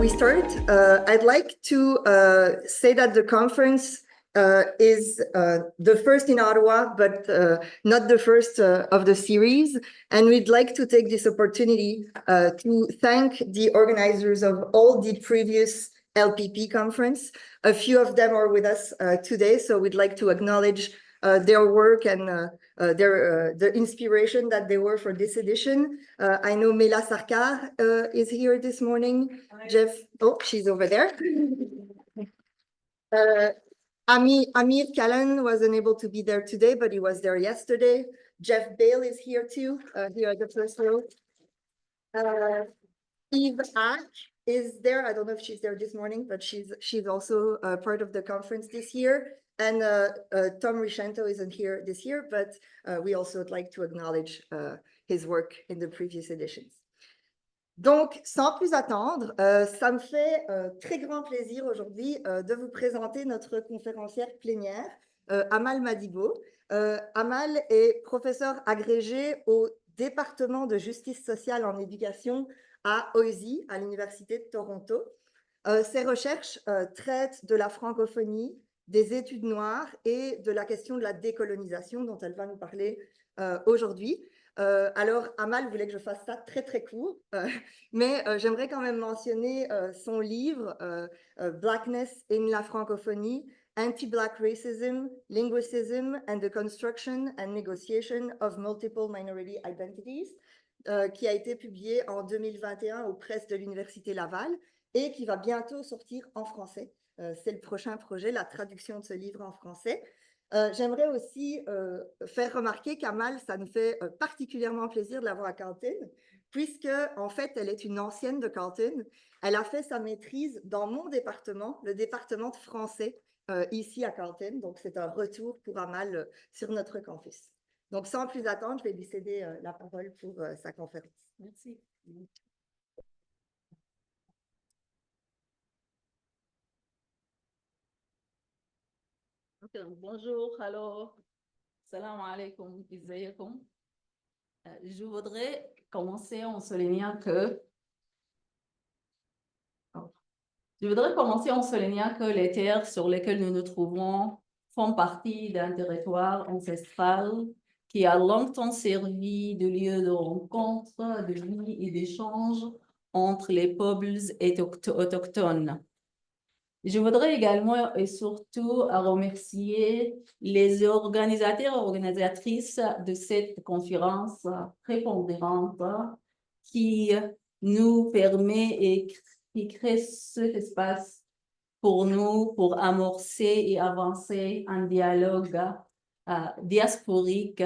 we start, I'd like to say that the conference is the first in Ottawa, but not the first of the series. And we'd like to take this opportunity to thank the organizers of all the previous LPP conference. A few of them are with us today, so we'd like to acknowledge their work and the inspiration that they were for this edition. I know Mela Sarkar is here this morning. Hi. Jeff, oh, she's over there. Amir Callan wasn't able to be there today, but he was there yesterday. Jeff Bale is here too, here at the first row. Eve Ack is there. I don't know if she's there this morning, but she's also part of the conference this year. And Tom Richento isn't here this year, but we also would like to acknowledge his work in the previous editions. Donc, sans plus attendre, ça me fait très grand plaisir aujourd'hui de vous présenter notre conférencière plénière, Amal Madibo. Amal est professeure agrégée au département de justice sociale en éducation à OISI, à l'Université de Toronto. Ses recherches traitent de la francophonie, des études noires et de la question de la décolonisation dont elle va nous parler aujourd'hui. Alors, Amal voulait que je fasse ça très, très court, mais j'aimerais quand même mentionner son livre Blackness in la francophonie, Anti-Black Racism, Linguicism and the Construction and Negotiation of Multiple Minority Identities, qui a été publié en 2021 aux presses de l'Université Laval et qui va bientôt sortir en français. C'est le prochain projet, la traduction de ce livre en français. J'aimerais aussi faire remarquer qu'Amal, ça nous fait particulièrement plaisir de l'avoir à Carleton, puisque en fait, elle est une ancienne de Carleton. Elle a fait sa maîtrise dans mon département, le département de français, ici à Carleton. Donc, c'est un retour pour Amal sur notre campus. Donc, sans plus attendre, je vais lui céder la parole pour sa conférence. Merci. Bonjour, hello, salam alaikum, izaykum. Je voudrais commencer en soulignant que les terres sur lesquelles nous nous trouvons font partie d'un territoire ancestral qui a longtemps servi de lieu de rencontre, de vie et d'échange entre les peuples autochtones. Je voudrais également et surtout remercier les organisateurs et organisatrices de cette conférence prépondérante qui nous permet et qui crée cet espace pour nous pour amorcer et avancer un dialogue diasporique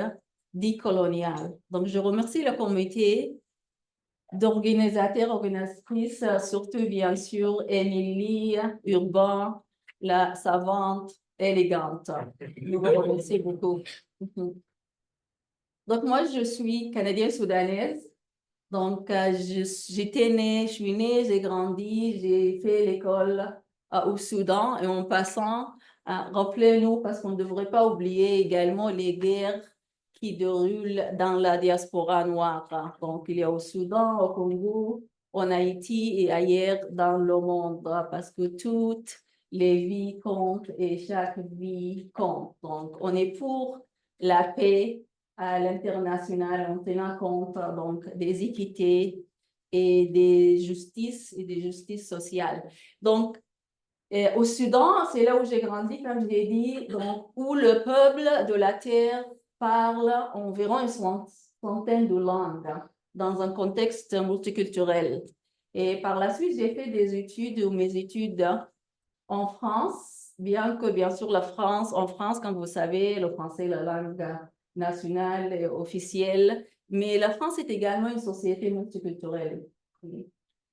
décolonial. Donc, je remercie le comité d'organisateurs, organisatrices, surtout bien sûr Émilie Urbain, la savante élégante. Je vous remercie beaucoup. Donc moi, je suis canadienne-soudanaise. Donc je suis née, j'ai grandi, j'ai fait l'école au Soudan et en passant, rappelez-nous parce qu'on ne devrait pas oublier également les guerres qui déroulent dans la diaspora noire. Donc, il y a au Soudan, au Congo, en Haïti et ailleurs dans le monde, parce que toutes les vies comptent et chaque vie compte. Donc, on est pour la paix à l'international en tenant compte donc, des équités et des justices sociales. Donc, au Soudan, c'est là où j'ai grandi, comme je l'ai dit, donc, où le peuple de la terre parle environ une centaine de langues dans un contexte multiculturel. Et par la suite, j'ai fait mes études en France, bien que, bien sûr, en France, comme vous savez, le français est la langue nationale et officielle, mais la France est également une société multiculturelle.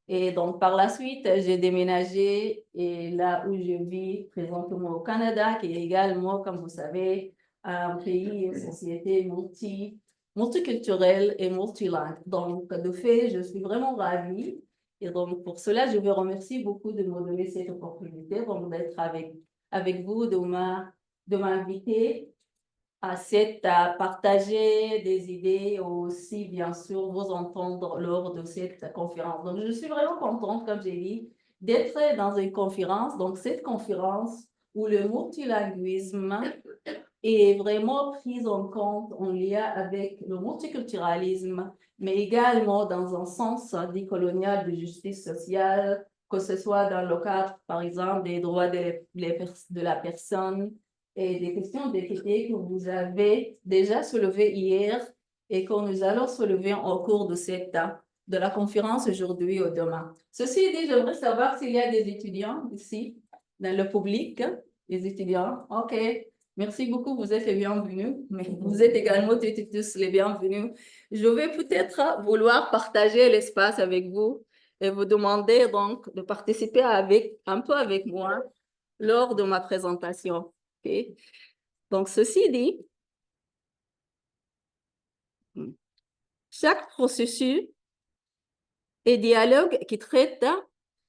Et donc, par la suite, j'ai déménagé et là où je vis présentement au Canada, qui est également, comme vous savez, un pays, une société multiculturelle et multilingue. Donc, de fait, je suis vraiment ravie. Et donc, pour cela, je vous remercie beaucoup de me donner cette opportunité d'être avec vous, de m'inviter à partager des idées aussi, bien sûr, vous entendre lors de cette conférence. Donc, je suis vraiment contente, comme j'ai dit, d'être dans une conférence, donc cette conférence où le multilinguisme est vraiment pris en compte en lien avec le multiculturalisme, mais également dans un sens décolonial de justice sociale, que ce soit dans le cadre, par exemple, des droits de la personne et des questions d'équité que vous avez déjà soulevées hier et que nous allons soulever au cours de la conférence aujourd'hui ou demain. Ceci dit, j'aimerais savoir s'il y a des étudiants ici, dans le public, des étudiants. OK. Merci beaucoup, vous êtes les bienvenus, mais vous êtes également tous les bienvenus. Je vais peut-être vouloir partager l'espace avec vous et vous demander donc de participer un peu avec moi lors de ma présentation. Okay? Donc, ceci dit, chaque processus et dialogue qui traite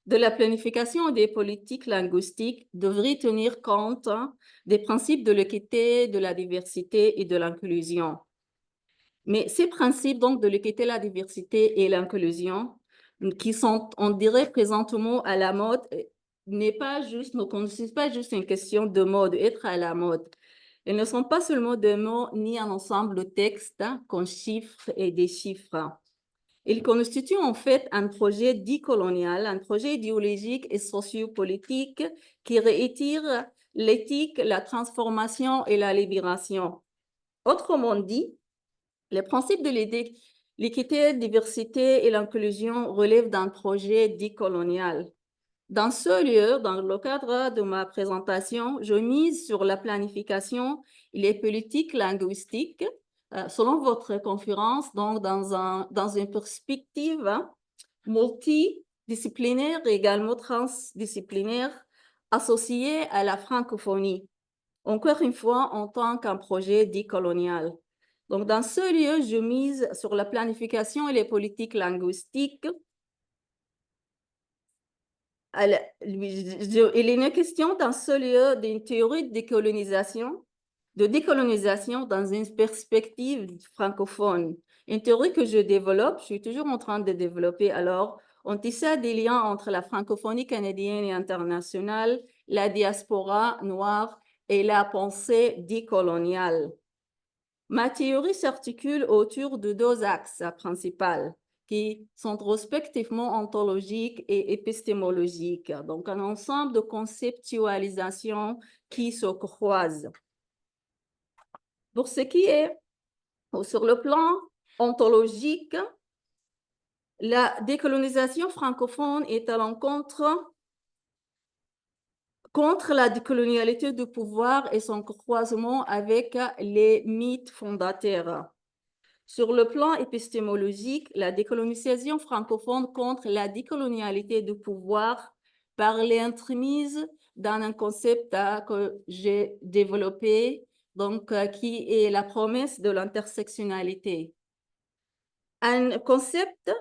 de la planification des politiques linguistiques devrait tenir compte des principes de l'équité, de la diversité et de l'inclusion. Mais ces principes donc de l'équité, la diversité et l'inclusion, qui sont, on dirait, présentement à la mode, ne consistent pas juste une question de mode, être à la mode. Ils ne sont pas seulement des mots ni un ensemble de textes qu'on chiffre et déchiffre. Ils constituent en fait un projet décolonial, un projet idéologique et sociopolitique qui réitère l'éthique, la transformation et la libération. Autrement dit, les principes de l'équité, la diversité et l'inclusion relèvent d'un projet décolonial. Dans ce lieu, dans le cadre de ma présentation, je mise sur la planification et les politiques linguistiques, selon votre conférence, donc dans une perspective multidisciplinaire et également transdisciplinaire associée à la francophonie. Encore une fois, en tant qu'un projet décolonial. Donc, dans ce lieu, je mise sur la planification et les politiques linguistiques. Il est une question dans ce lieu d'une théorie de décolonisation dans une perspective francophone. Une théorie que je développe, je suis toujours en train de développer alors, on tisse des liens entre la francophonie canadienne et internationale, la diaspora noire et la pensée décoloniale. Ma théorie s'articule autour de deux axes principaux qui sont respectivement ontologiques et épistémologiques, donc un ensemble de conceptualisation qui se croisent. Pour ce qui est, sur le plan ontologique, la décolonisation francophone est à l'encontre contre la décolonialité du pouvoir et son croisement avec les mythes fondateurs. Sur le plan épistémologique, la décolonisation francophone contre la décolonialité du pouvoir par l'entremise dans un concept que j'ai développé, donc qui est la promesse de l'intersectionnalité. Un concept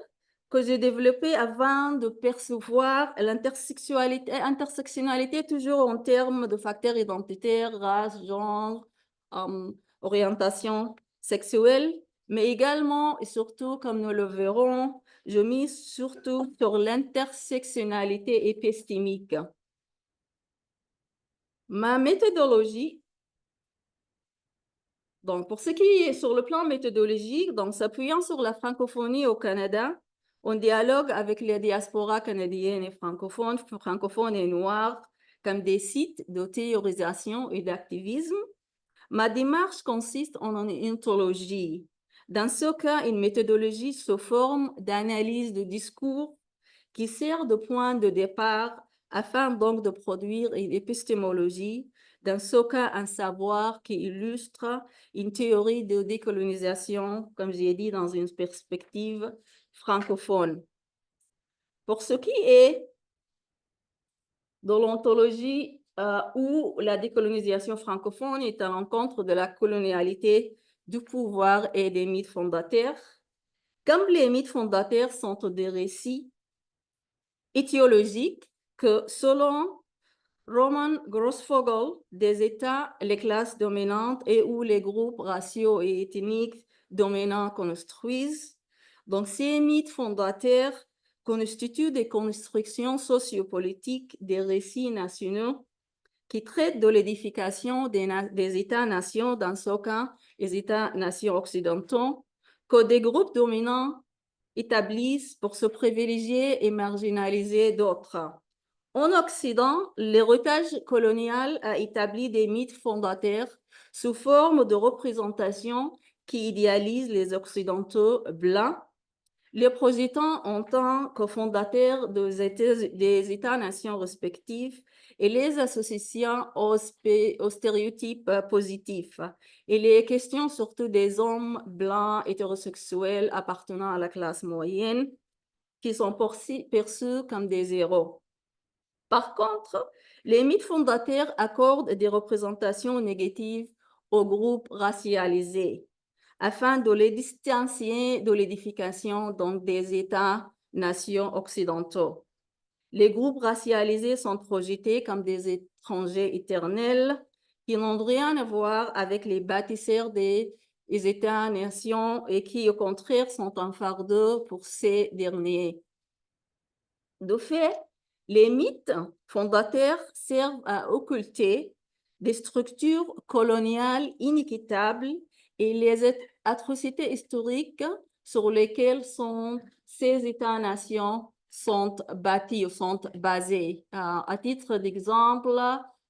que j'ai développé avant de percevoir l'intersectionnalité toujours en termes de facteurs identitaires, race, genre, orientation sexuelle, mais également et surtout, comme nous le verrons, je mise surtout sur l'intersectionnalité épistémique. Ma méthodologie, donc pour ce qui est sur le plan méthodologique, donc s'appuyant sur la francophonie au Canada, on dialogue avec les diasporas canadiennes et francophones et noires, comme des sites de théorisation et d'activisme. Ma démarche consiste en une ontologie. Dans ce cas, une méthodologie sous forme d'analyse de discours qui sert de point de départ afin donc de produire une épistémologie, dans ce cas, un savoir qui illustre une théorie de décolonisation, comme j'ai dit, dans une perspective francophone. Pour ce qui est de l'ontologie où la décolonisation francophone est à l'encontre de la colonialité, du pouvoir et des mythes fondateurs, comme les mythes fondateurs sont des récits étiologiques que, selon Roman Grossfogel, des États, les classes dominantes et où les groupes raciaux et ethniques dominants construisent. Donc, ces mythes fondateurs constituent des constructions sociopolitiques des récits nationaux qui traitent de l'édification des États-nations, dans ce cas, les États-nations occidentaux, que des groupes dominants établissent pour se privilégier et marginaliser d'autres. En Occident, l'héritage colonial a établi des mythes fondateurs sous forme de représentations qui idéalisent les Occidentaux blancs, les projetant en tant que fondateurs des États-nations respectifs et les associant aux stéréotypes positifs. Il est question surtout des hommes blancs hétérosexuels appartenant à la classe moyenne qui sont perçus comme des héros. Par contre, les mythes fondateurs accordent des représentations négatives aux groupes racialisés afin de les distancier de l'édification des États-nations occidentaux. Les groupes racialisés sont projetés comme des étrangers éternels qui n'ont rien à voir avec les bâtisseurs des États-nations et qui, au contraire, sont un fardeau pour ces derniers. De fait, les mythes fondateurs servent à occulter des structures coloniales inéquitables et les atrocités historiques sur lesquelles ces États-nations sont bâtis ou sont basés. À titre d'exemple,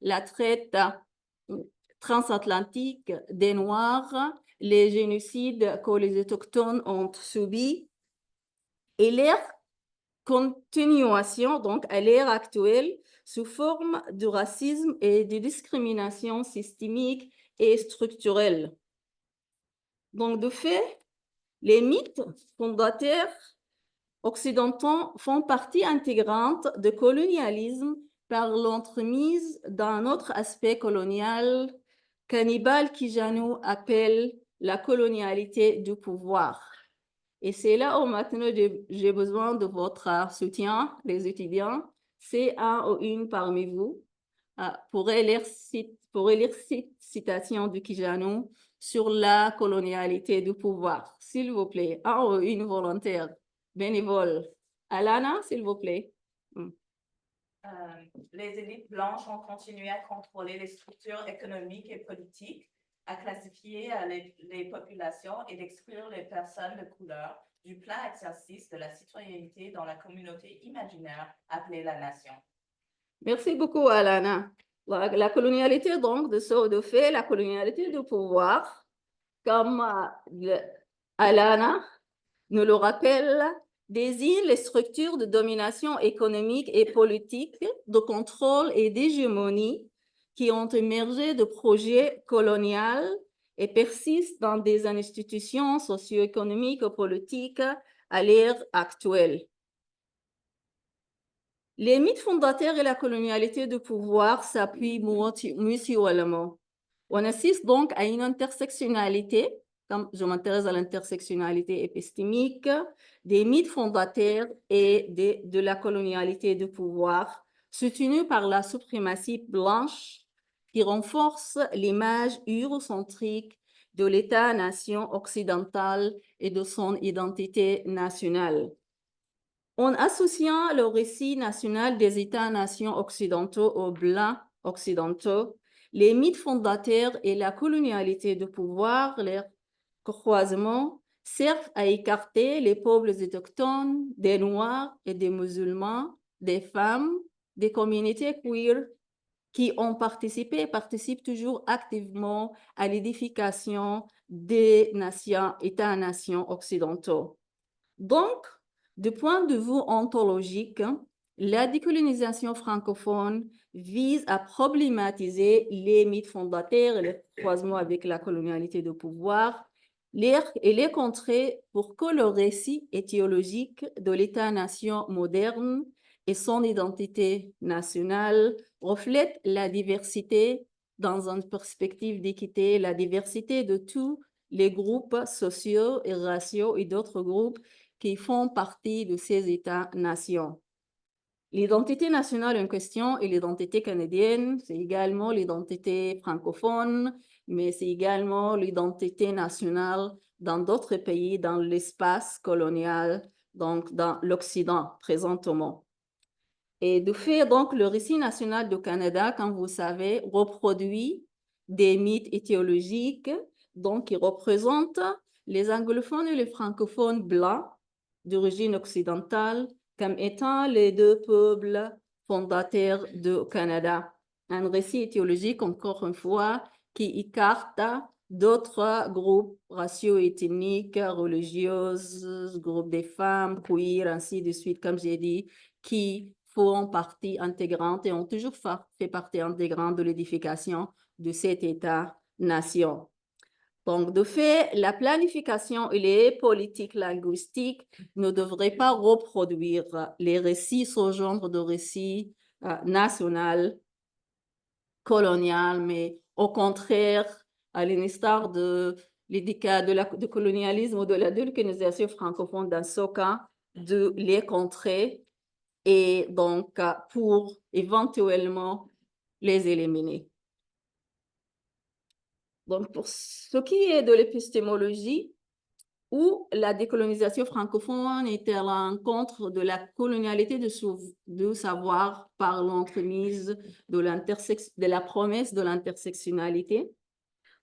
la traite transatlantique des Noirs, les génocides que les Autochtones ont subis et leur continuation, donc à l'ère actuelle, sous forme de racisme et de discrimination systémique et structurelle. Donc, de fait, les mythes fondateurs occidentaux font partie intégrante du colonialisme par l'entremise d'un autre aspect colonial qu'Annibal Kijano appelle la colonialité du pouvoir. Et c'est là où maintenant j'ai besoin de votre soutien, les étudiants. C'est un ou une parmi vous pourrait lire cette citation de Kijano sur la colonialité du pouvoir. S'il vous plaît, un ou une volontaire, bénévole. Alana, s'il vous plaît. Les élites blanches ont continué à contrôler les structures économiques et politiques, à classifier les populations et d'exclure les personnes de couleur du plein exercice de la citoyenneté dans la communauté imaginaire appelée la nation. Merci beaucoup, Alana. La colonialité, donc, de fait, la colonialité du pouvoir, comme Alana nous le rappelle, désigne les structures de domination économique et politique, de contrôle et d'hégémonie qui ont émergé de projets coloniaux et persistent dans des institutions socio-économiques et politiques à l'ère actuelle. Les mythes fondateurs et la colonialité du pouvoir s'appuient mutuellement. On assiste donc à une intersectionnalité, comme je m'intéresse à l'intersectionnalité épistémique, des mythes fondateurs et de la colonialité du pouvoir, soutenus par la suprématie blanche qui renforce l'image eurocentrique de l'État-nation occidental et de son identité nationale. En associant le récit national des États-nations occidentaux aux Blancs occidentaux, les mythes fondateurs et la colonialité de pouvoir, leur croisement, servent à écarter les peuples autochtones, des Noirs et des musulmans, des femmes, des communautés queer qui ont participent toujours activement à l'édification des États-nations occidentaux. Donc, du point de vue ontologique, la décolonisation francophone vise à problématiser les mythes fondateurs et le croisement avec la colonialité de pouvoir et les contrer pour que le récit étiologique de l'État-nation moderne et son identité nationale reflète la diversité dans une perspective d'équité, la diversité de tous les groupes sociaux et raciaux et d'autres groupes qui font partie de ces États-nations. L'identité nationale en question est l'identité canadienne, c'est également l'identité francophone, mais c'est également l'identité nationale dans d'autres pays dans l'espace colonial donc dans l'Occident présentement. Et de fait, donc, le récit national du Canada, comme vous savez, reproduit des mythes étiologiques, donc qui représentent les anglophones et les francophones blancs d'origine occidentale comme étant les deux peuples fondateurs du Canada. Un récit étiologique, encore une fois, qui écarte d'autres groupes raciaux, ethniques, religieux, groupes des femmes, queer, ainsi de suite, comme j'ai dit, qui font partie intégrante et ont toujours fait partie intégrante de l'édification de cet État-nation. Donc, de fait, la planification et les politiques linguistiques ne devraient pas reproduire les récits sous genre de récits national, colonial, mais au contraire, à l'instar du colonialisme ou de la décolonisation francophone dans ce cas, de les contrer et donc pour éventuellement les éliminer. Donc, pour ce qui est de l'épistémologie, où la décolonisation francophone est à l'encontre de la colonialité de savoir par l'entremise de la promesse de l'intersectionnalité.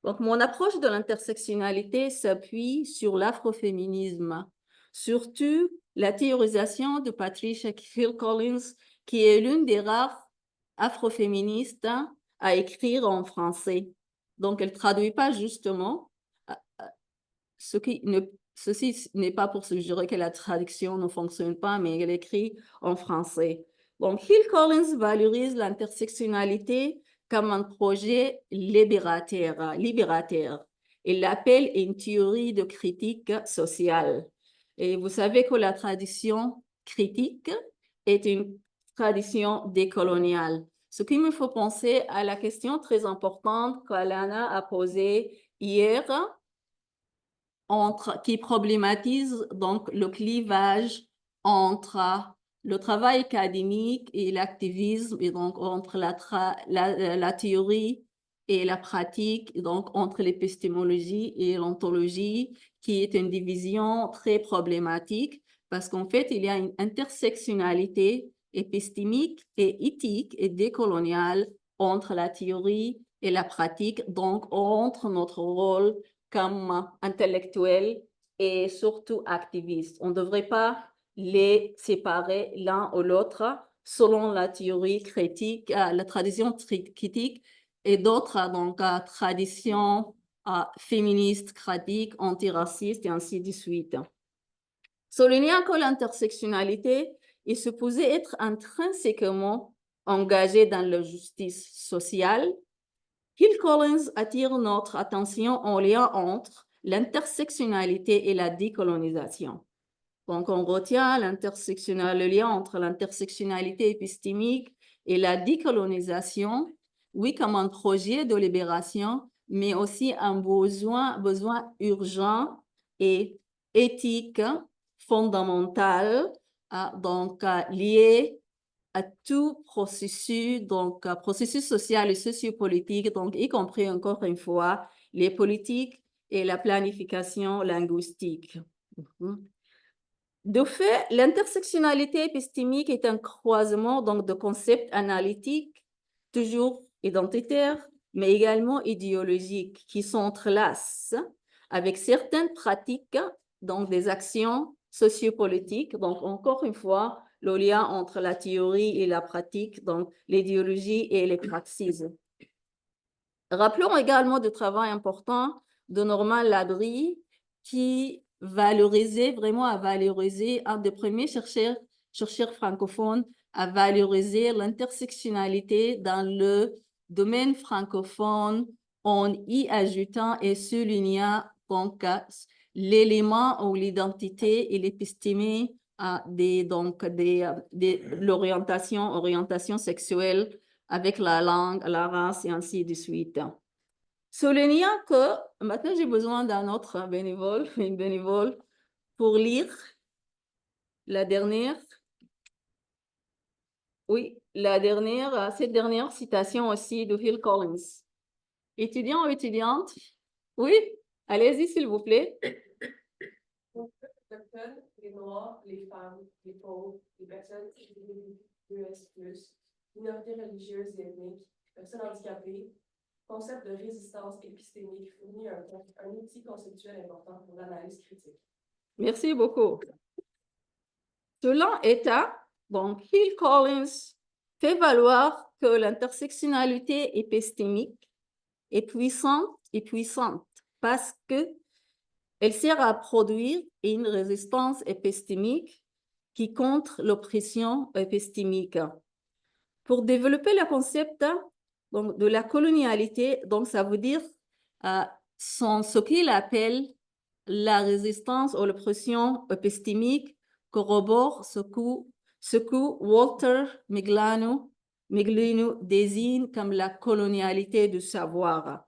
Donc, mon approche de l'intersectionnalité s'appuie sur l'afroféminisme, surtout la théorisation de Patricia Hill Collins, qui est l'une des rares afroféministes à écrire en français. Donc, elle ne traduit pas justement, ceci n'est pas pour suggérer que la traduction ne fonctionne pas, mais elle écrit en français. Donc, Hill Collins valorise l'intersectionnalité comme un projet libérateur. Il l'appelle une théorie de critique sociale. Et vous savez que la tradition critique est une tradition décoloniale. Ce qui me fait penser à la question très importante qu'Alana a posée hier, qui problématise donc le clivage entre le travail académique et l'activisme, et donc entre la théorie et la pratique, et donc entre l'épistémologie et l'ontologie, qui est une division très problématique, parce qu'en fait, il y a une intersectionnalité épistémique et éthique et décoloniale entre la théorie et la pratique, donc entre notre rôle comme intellectuels et surtout activistes. On ne devrait pas les séparer l'un ou l'autre selon la théorie critique, la tradition critique et d'autres donc traditions féministes, critiques, antiracistes et ainsi de suite. Soulignant que l'intersectionnalité est supposée être intrinsèquement engagée dans la justice sociale, Hill Collins attire notre attention en lien entre l'intersectionnalité et la décolonisation. Donc, on retient le lien entre l'intersectionnalité épistémique et la décolonisation, oui, comme un projet de libération, mais aussi un besoin urgent et éthique fondamental, donc lié à tout processus, donc processus social et sociopolitique, donc y compris encore une fois les politiques et la planification linguistique. De fait, l'intersectionnalité épistémique est un croisement donc de concepts analytiques, toujours identitaires, mais également idéologiques, qui s'entrelacent avec certaines pratiques, donc des actions sociopolitiques. Donc, encore une fois, le lien entre la théorie et la pratique, donc l'idéologie et les pratiques. Rappelons également du travail important de Norman Labrie, qui a valorisé, un des premiers chercheurs francophones à valoriser l'intersectionnalité dans le domaine francophone en y ajoutant et soulignant donc l'élément ou l'identité et l'épistémie de l'orientation sexuelle avec la langue, la race et ainsi de suite. Soulignant que maintenant j'ai besoin d'un autre une bénévole pour lire la dernière. Oui, cette dernière citation aussi de Hill Collins. Étudiants ou étudiantes? Oui, allez-y s'il vous plaît. les Noirs, les femmes, les pauvres, les personnes LGBTQS+, minorités religieuses et ethniques, personnes handicapées. Concept de résistance épistémique fournit un outil conceptuel important pour l'analyse critique. Merci beaucoup. Selon ETA, donc Hill Collins fait valoir que l'intersectionnalité épistémique est puissante parce que elle sert à produire une résistance épistémique qui contre l'oppression épistémique. Pour développer le concept donc, de la colonialité, donc ça veut dire ce qu'il appelle la résistance à l'oppression épistémique corrobore ce que Walter Miglino désigne comme la colonialité du savoir.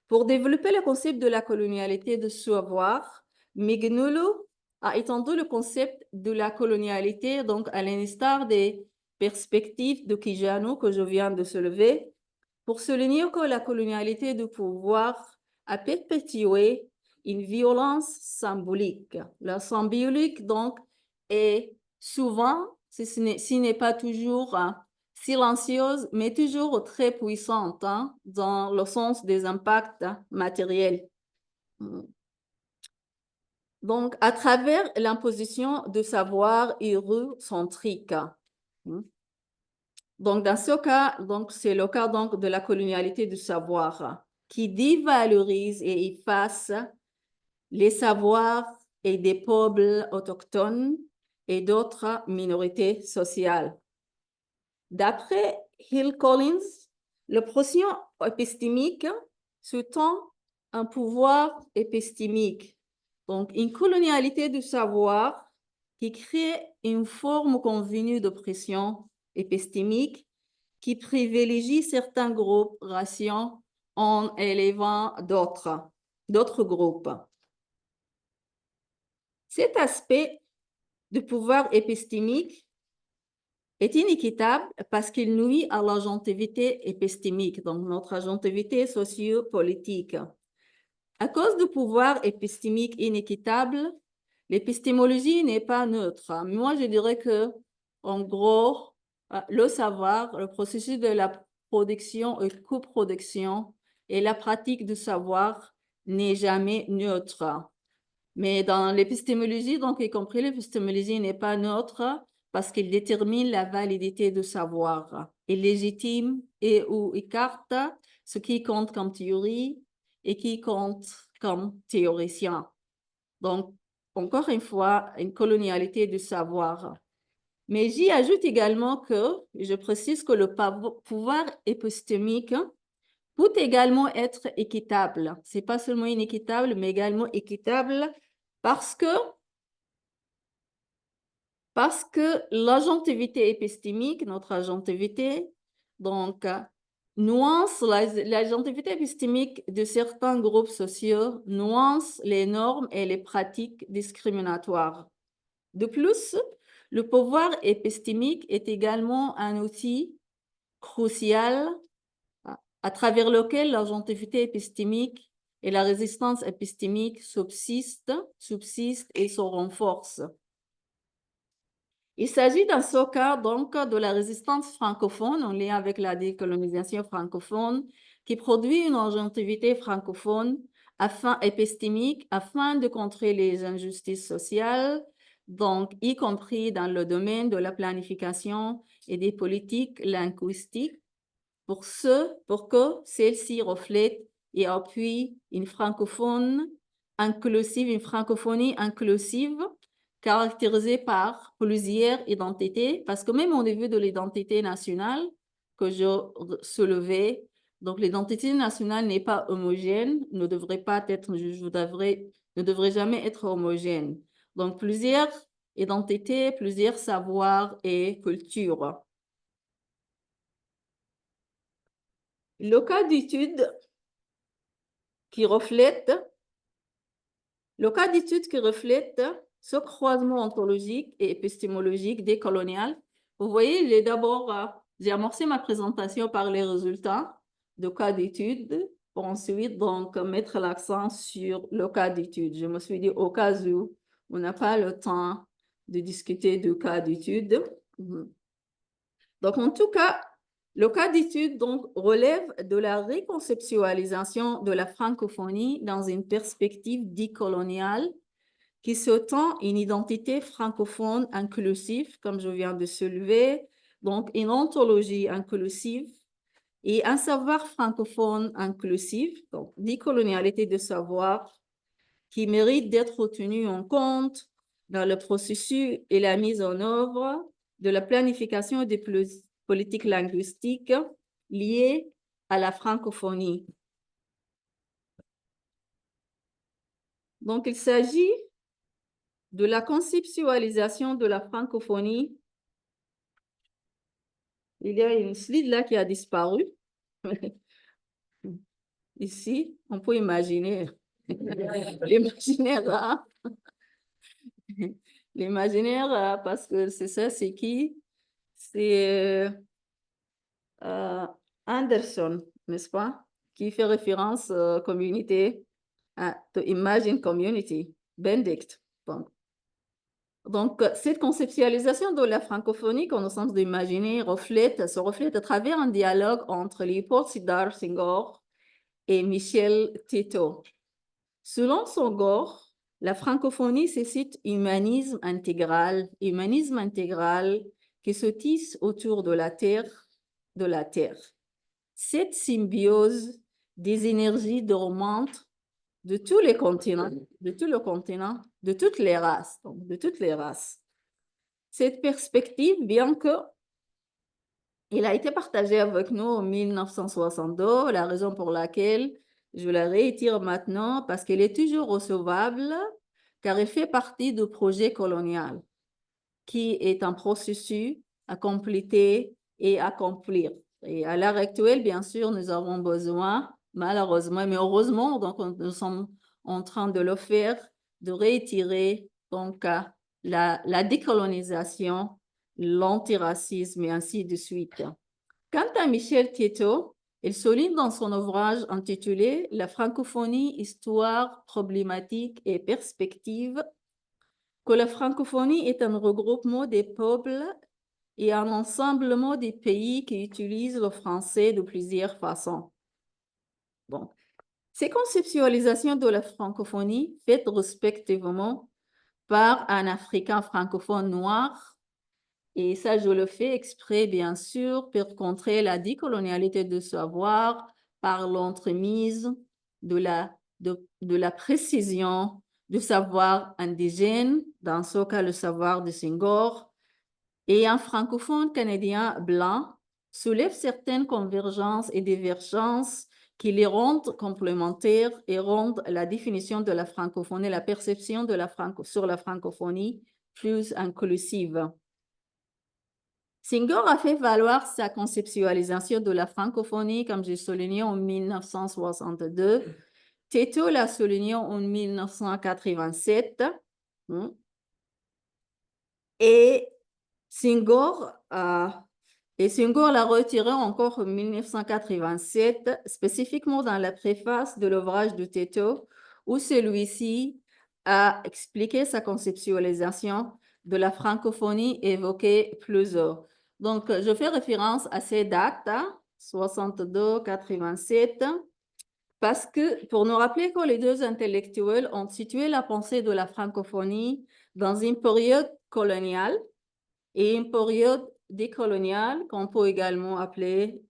Pour développer le concept de la colonialité du savoir, Miglino a étendu le concept de la colonialité donc à l'instar des perspectives de Quijano que je viens de soulever, pour souligner que la colonialité du pouvoir a perpétué une violence symbolique. La symbolique, donc, est souvent, ce n'est pas toujours silencieuse, mais toujours très puissante dans le sens des impacts matériels. Donc, à travers l'imposition de savoir eurocentrique. Donc, dans ce cas, c'est le cas donc, de la colonialité du savoir qui dévalorise et efface les savoirs et des peuples autochtones et d'autres minorités sociales. D'après Hill Collins, l'oppression épistémique sous-tend un pouvoir épistémique, donc une colonialité du savoir qui crée une forme convenue d'oppression épistémique qui privilégie certains groupes raciaux en élevant d'autres groupes. Cet aspect du pouvoir épistémique est inéquitable parce qu'il nuit à l'agentivité épistémique, donc notre agentivité sociopolitique. À cause du pouvoir épistémique inéquitable, l'épistémologie n'est pas neutre. Moi, je dirais que, en gros, le savoir, le processus de la production et coproduction et la pratique du savoir n'est jamais neutre. Mais dans l'épistémologie, donc y compris l'épistémologie n'est pas neutre parce qu'il détermine la validité du savoir. Il légitime et ou écarte ce qui compte comme théorie et qui compte comme théoricien. Donc, encore une fois, une colonialité du savoir. Mais j'y ajoute également que, je précise que le pouvoir épistémique peut également être équitable. Ce n'est pas seulement inéquitable, mais également équitable parce que l'agentivité épistémique, notre agentivité, donc, nuance l'agentivité épistémique de certains groupes sociaux, nuance les normes et les pratiques discriminatoires. De plus, le pouvoir épistémique est également un outil crucial à travers lequel l'agentivité épistémique et la résistance épistémique subsistent et se renforcent. Il s'agit dans ce cas donc de la résistance francophone en lien avec la décolonisation francophone qui produit une agentivité francophone épistémique afin de contrer les injustices sociales, donc y compris dans le domaine de la planification et des politiques linguistiques, pour que celle-ci reflète et appuie une francophonie inclusive caractérisée par plusieurs identités, parce que même au niveau de l'identité nationale que je soulevais, donc l'identité nationale n'est pas homogène, ne devrait jamais être homogène. Donc plusieurs identités, plusieurs savoirs et cultures. Le cas d'étude qui reflète ce croisement ontologique et épistémologique décolonial. Vous voyez, j'ai amorcé ma présentation par les résultats de cas d'étude pour ensuite donc mettre l'accent sur le cas d'étude. Je me suis dit, au cas où on n'a pas le temps de discuter du cas d'étude. Donc, en tout cas, le cas d'étude donc relève de la reconceptualisation de la francophonie dans une perspective décoloniale qui s'entend une identité francophone inclusive, comme je viens de soulever, donc une ontologie inclusive et un savoir francophone inclusif, donc décolonialité de savoir, qui mérite d'être tenu en compte dans le processus et la mise en œuvre de la planification des politiques linguistiques liées à la francophonie. Donc, il s'agit de la conceptualisation de la francophonie. Il y a une slide là qui a disparu. Ici, on peut imaginer l'imaginaire là. L'imaginaire, parce que c'est ça, c'est qui? C'est Anderson, n'est-ce pas? Qui fait référence communauté, to Imagine Community, Benedict. Donc, cette conceptualisation de la francophonie qu'on a sens d'imaginer se reflète à travers un dialogue entre Léopold Sédar Senghor et Michel Tito. Selon Senghor, la francophonie suscite humanisme intégral qui se tisse autour de la terre. Cette symbiose des énergies dormantes de tous les continents, de toutes les races, donc de toutes les races. Cette perspective, bien que il a été partagée avec nous en 1962, la raison pour laquelle je la réitère maintenant, parce qu'elle est toujours recevable, car elle fait partie du projet colonial, qui est un processus à compléter et accomplir. Et à l'heure actuelle, bien sûr, nous avons besoin, malheureusement, mais heureusement, donc nous sommes en train de le faire, de réitérer donc la décolonisation, l'antiracisme et ainsi de suite. Quant à Michel Tito, il souligne dans son ouvrage intitulé « La francophonie, histoire, problématique et perspective » que la francophonie est un regroupement des peuples et un ensemblement des pays qui utilisent le français de plusieurs façons. Bon. Ces conceptualisations de la francophonie, faites respectivement par un Africain francophone noir, et ça je le fais exprès bien sûr pour contrer la décolonialité de savoir par l'entremise de la précision du savoir indigène, dans ce cas le savoir de Senghor, et un francophone canadien blanc soulève certaines convergences et divergences qui les rendent complémentaires et rendent la définition de la francophonie, la perception de sur la francophonie plus inclusive. Senghor a fait valoir sa conceptualisation de la francophonie, comme j'ai souligné en 1962. Tito l'a souligné en 1987. Et Senghor l'a retiré encore en 1987, spécifiquement dans la préface de l'ouvrage de Tito, où celui-ci a expliqué sa conceptualisation de la francophonie évoquée plus haut. Donc, je fais référence à ces dates, 62, 87, parce que pour nous rappeler que les deux intellectuels ont situé la pensée de la francophonie dans une période coloniale et une période décoloniale qu'on peut également appeler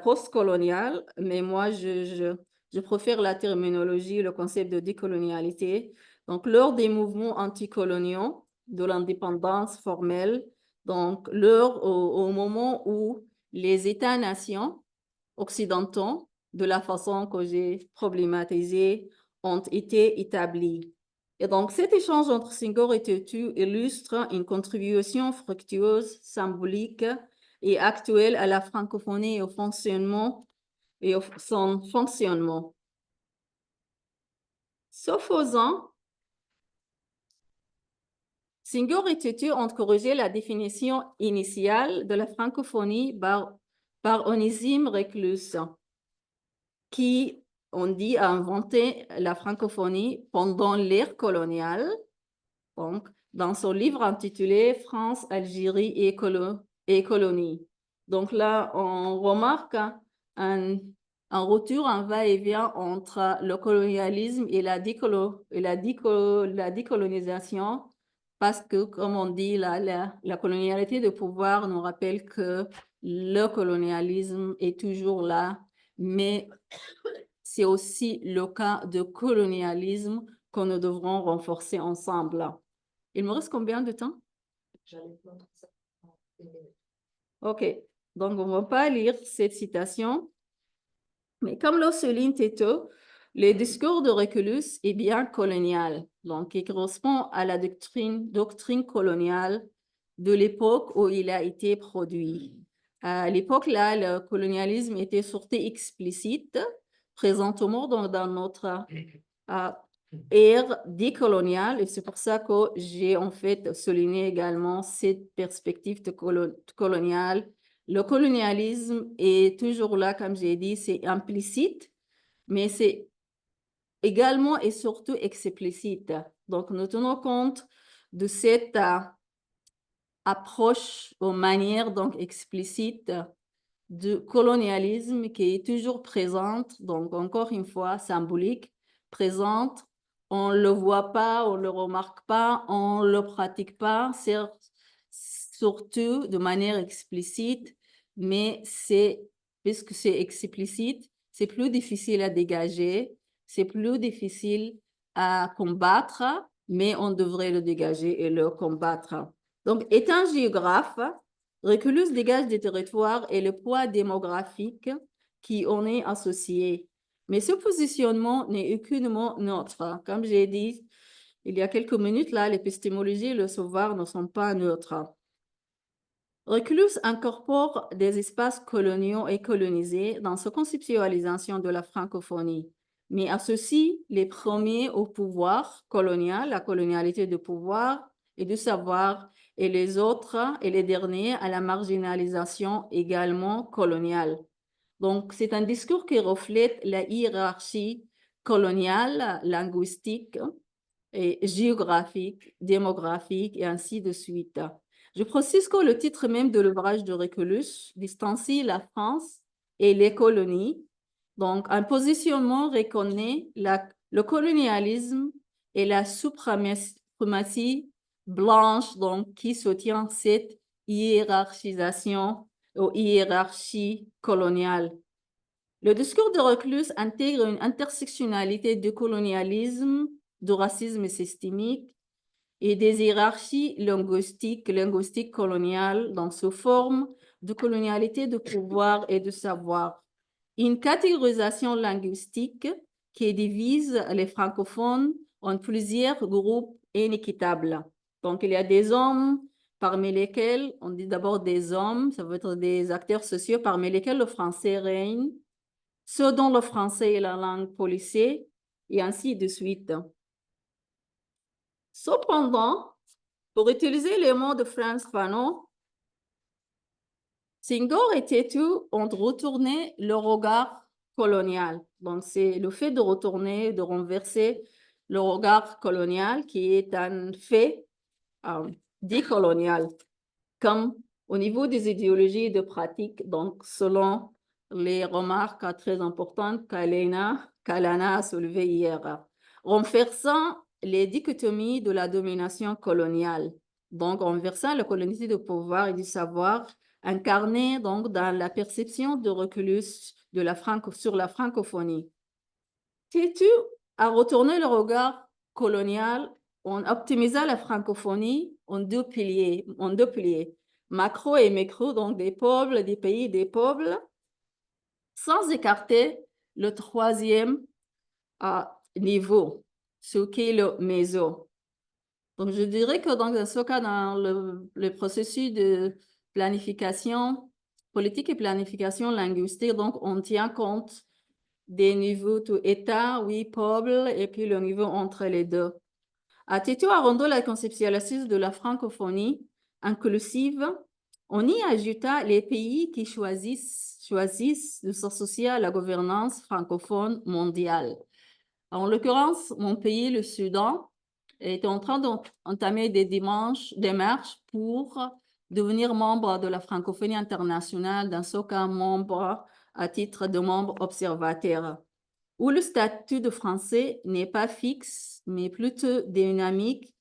postcoloniale, mais moi je préfère la terminologie, le concept de décolonialité. Donc, lors des mouvements anticoloniaux de l'indépendance formelle, donc au moment où les États-nations occidentaux, de la façon que j'ai problématisé, ont été établis. Et donc, cet échange entre Senghor et Tito illustre une contribution fructueuse, symbolique et actuelle à la francophonie et au fonctionnement et son fonctionnement. Ce faisant, Senghor et Tito ont corrigé la définition initiale de la francophonie par Onésime Reclus, qui, on dit, a inventé la francophonie pendant l'ère coloniale, donc dans son livre intitulé France, Algérie et colonie. Donc là, on remarque un retour, un va-et-vient entre le colonialisme et la décolonisation, parce que, comme on dit, la colonialité de pouvoir nous rappelle que le colonialisme est toujours là, mais c'est aussi le cas de colonialisme que nous devrons renforcer ensemble. Il me reste combien de temps? J'allais te montrer ça en une minute. OK. Donc, on ne va pas lire cette citation. Mais comme le souligne Tito, le discours de Reculus est bien colonial. Donc, il correspond à la doctrine coloniale de l'époque où il a été produit. À l'époque-là, le colonialisme était surtout explicite, présentement dans notre ère décoloniale. Et c'est pour ça que j'ai en fait souligné également cette perspective coloniale. Le colonialisme est toujours là, comme j'ai dit, c'est implicite, mais c'est également et surtout explicite. Donc, nous tenons compte de cette approche aux manières donc explicites du colonialisme qui est toujours présente, donc encore une fois symbolique, présente. On ne le voit pas, on ne le remarque pas, on ne le pratique pas, surtout de manière explicite, mais puisque c'est explicite, c'est plus difficile à dégager, c'est plus difficile à combattre, mais on devrait le dégager et le combattre. Donc, étant géographe, Reculus dégage des territoires et le poids démographique qui en est associé. Mais ce positionnement n'est aucunement neutre. Comme j'ai dit il y a quelques minutes, là, l'épistémologie et le savoir ne sont pas neutres. Reculus incorpore des espaces coloniaux et colonisés dans sa conceptualisation de la francophonie, mais associe les premiers au pouvoir colonial, la colonialité de pouvoir et du savoir, et les autres et les derniers à la marginalisation également coloniale. Donc, c'est un discours qui reflète la hiérarchie coloniale, linguistique et géographique, démographique et ainsi de suite. Je précise que le titre même de l'ouvrage de Reculus distancie la France et les colonies. Donc, un positionnement reconnaît le colonialisme et la suprématie blanche, donc, qui soutient cette hiérarchisation ou hiérarchie coloniale. Le discours de Reculus intègre une intersectionnalité du colonialisme, du racisme systémique et des hiérarchies linguistiques coloniales dans sous forme de colonialité de pouvoir et de savoir. Une catégorisation linguistique qui divise les francophones en plusieurs groupes inéquitables. Donc, il y a des hommes parmi lesquels, on dit d'abord des hommes, ça veut être des acteurs sociaux parmi lesquels le français règne, ceux dont le français est la langue policière, et ainsi de suite. Cependant, pour utiliser les mots de Frantz Fanon, Senghor et Têtu ont retourné le regard colonial. Donc, c'est le fait de retourner, de renverser le regard colonial qui est un fait décolonial, comme au niveau des idéologies et de pratiques, donc selon les remarques très importantes qu'Alana a soulevées hier, renversant les dichotomies de la domination coloniale, donc renversant la colonisation du pouvoir et du savoir, incarné donc dans la perception de Reculus sur la francophonie. Têtu a retourné le regard colonial en optimisant la francophonie en deux piliers, macro et micro, donc des peuples, des pays, des peuples, sans écarter le troisième niveau, ce qui est le méso. Donc, je dirais que dans ce cas, dans le processus de planification politique et planification linguistique, donc on tient compte des niveaux de État, oui, peuple, et puis le niveau entre les deux. Têtu a rendu la conceptualisation de la francophonie inclusive. On y ajouta les pays qui choisissent de s'associer à la gouvernance francophone mondiale. En l'occurrence, mon pays, le Soudan, est en train d'entamer des démarches pour devenir membre de la francophonie internationale, dans ce cas membre à titre de membre observateur, où le statut de français n'est pas fixe, mais plutôt dynamique,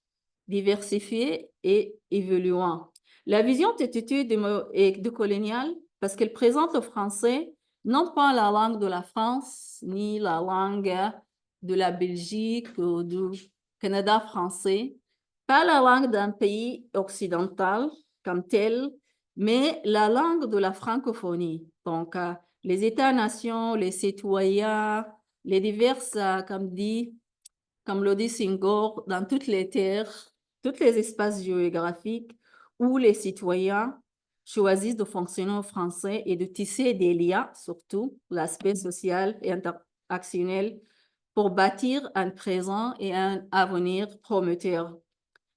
diversifié et évoluant. La vision d'étude de coloniale, parce qu'elle présente le français non pas la langue de la France, ni la langue de la Belgique ou du Canada français, pas la langue d'un pays occidental comme tel, mais la langue de la francophonie. Donc, les États-nations, les citoyens, les diverses, comme le dit Senghor, dans toutes les terres, tous les espaces géographiques où les citoyens choisissent de fonctionner en français et de tisser des liens, surtout l'aspect social et interactionnel, pour bâtir un présent et un avenir prometteur.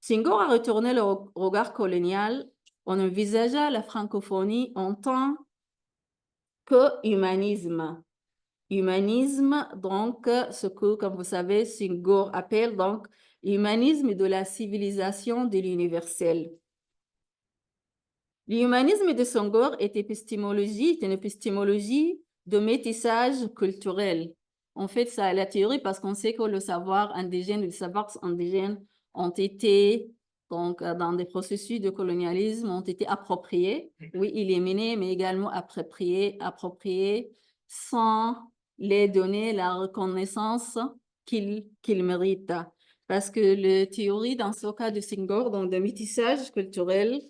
Senghor a retourné le regard colonial en envisageant la francophonie en tant que humanisme. Humanisme, donc, ce que, comme vous savez, Senghor appelle donc humanisme de la civilisation de l'universel. L'humanisme de Senghor est une épistémologie de métissage culturel. En fait, ça, la théorie, parce qu'on sait que le savoir indigène, les savoirs indigènes ont été, donc, dans des processus de colonialisme, ont été appropriés. Oui, éliminés, mais également appropriés sans les donner la reconnaissance qu'ils méritent. Parce que la théorie, dans ce cas de Senghor, donc de métissage culturel,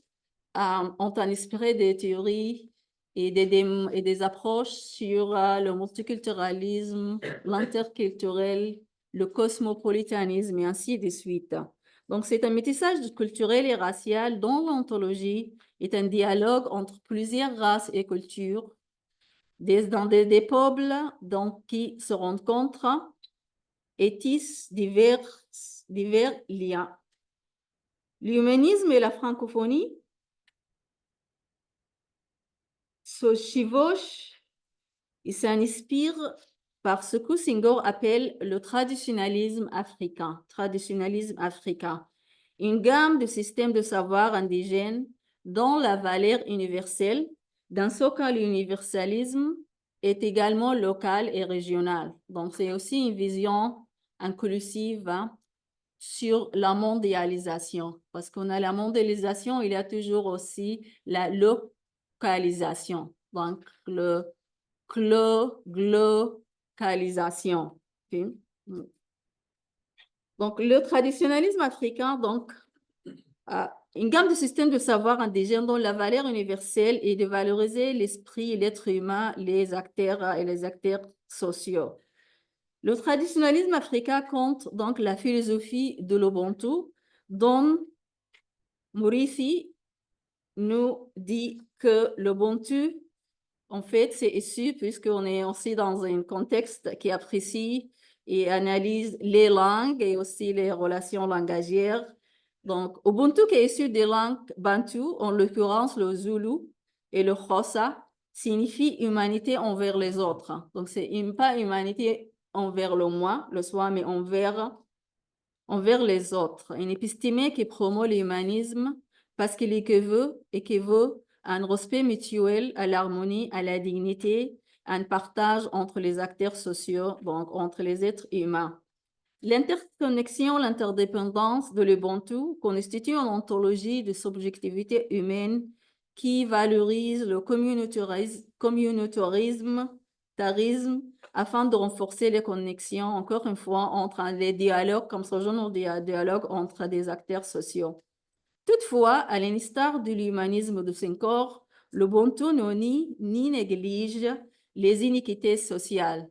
ont inspiré des théories et des approches sur le multiculturalisme, l'interculturel, le cosmopolitanisme et ainsi de suite. Donc, c'est un métissage culturel et racial dont l'ontologie est un dialogue entre plusieurs races et cultures, dans des peuples donc, qui se rencontrent et tissent divers liens. L'humanisme et la francophonie se chevauchent et s'inspirent par ce que Senghor appelle le traditionnalisme africain. Une gamme de systèmes de savoir indigènes dont la valeur universelle, dans ce cas l'universalisme, est également local et régional. Donc, c'est aussi une vision inclusive sur la mondialisation. Parce qu'on a la mondialisation, il y a toujours aussi la localisation. Donc, le globalisation. Okay? Donc, le traditionnalisme africain, donc, une gamme de systèmes de savoir indigènes dont la valeur universelle est de valoriser l'esprit, l'être humain, les acteurs et les acteurs sociaux. Le traditionnalisme africain compte donc la philosophie de l'Ubuntu, dont Murithi nous dit que l'Ubuntu, en fait, c'est issu, puisqu'on est aussi dans un contexte qui apprécie et analyse les langues et aussi les relations langagières. Donc, Ubuntu qui est issu des langues bantu, en l'occurrence le Zulu et le Xhosa, signifie humanité envers les autres. Donc, c'est pas humanité envers le moi, le soi, mais envers les autres. Une épistémie qui promeut l'humanisme parce qu'il équivaut à un respect mutuel, à l'harmonie, à la dignité, à un partage entre les acteurs sociaux, donc entre les êtres humains. L'interconnexion, l'interdépendance de l'Ubuntu constitue une ontologie de subjectivité humaine qui valorise le communautarisme afin de renforcer les connexions, encore une fois, entre les dialogues, comme ce genre de dialogue entre des acteurs sociaux. Toutefois, à l'instar de l'humanisme de Senghor, l'Ubuntu ne nie ni néglige les iniquités sociales,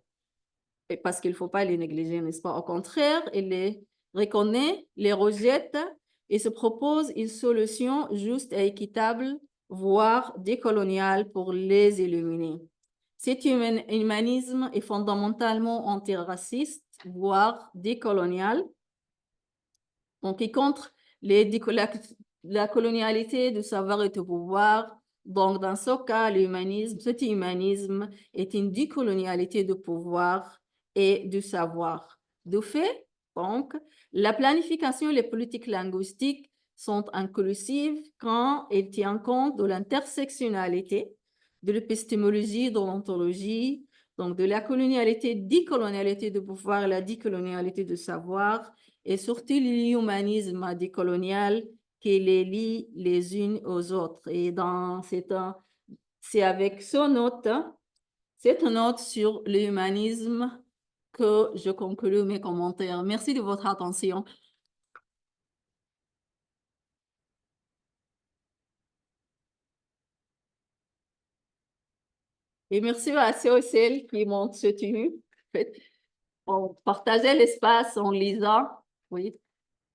parce qu'il ne faut pas les négliger, n'est-ce pas? Au contraire, il les reconnaît, les rejette et se propose une solution juste et équitable, voire décoloniale pour les éliminer. Cet humanisme est fondamentalement antiraciste, voire décolonial, donc il contre la colonialité du savoir et du pouvoir. Donc, dans ce cas, cet humanisme est une décolonialité du pouvoir et du savoir. De fait, Donc, la planification et les politiques linguistiques sont inclusives quand elles tiennent compte de l'intersectionnalité, de l'épistémologie, de l'ontologie, donc de la colonialité, décolonialité de pouvoir et la décolonialité de savoir, et surtout l'humanisme décolonial qui les lie les unes aux autres. Et c'est avec cette note sur l'humanisme que je conclue mes commentaires. Merci de votre attention. Et merci à ceux et celles qui m'ont soutenu. On partageait l'espace en lisant. Oui.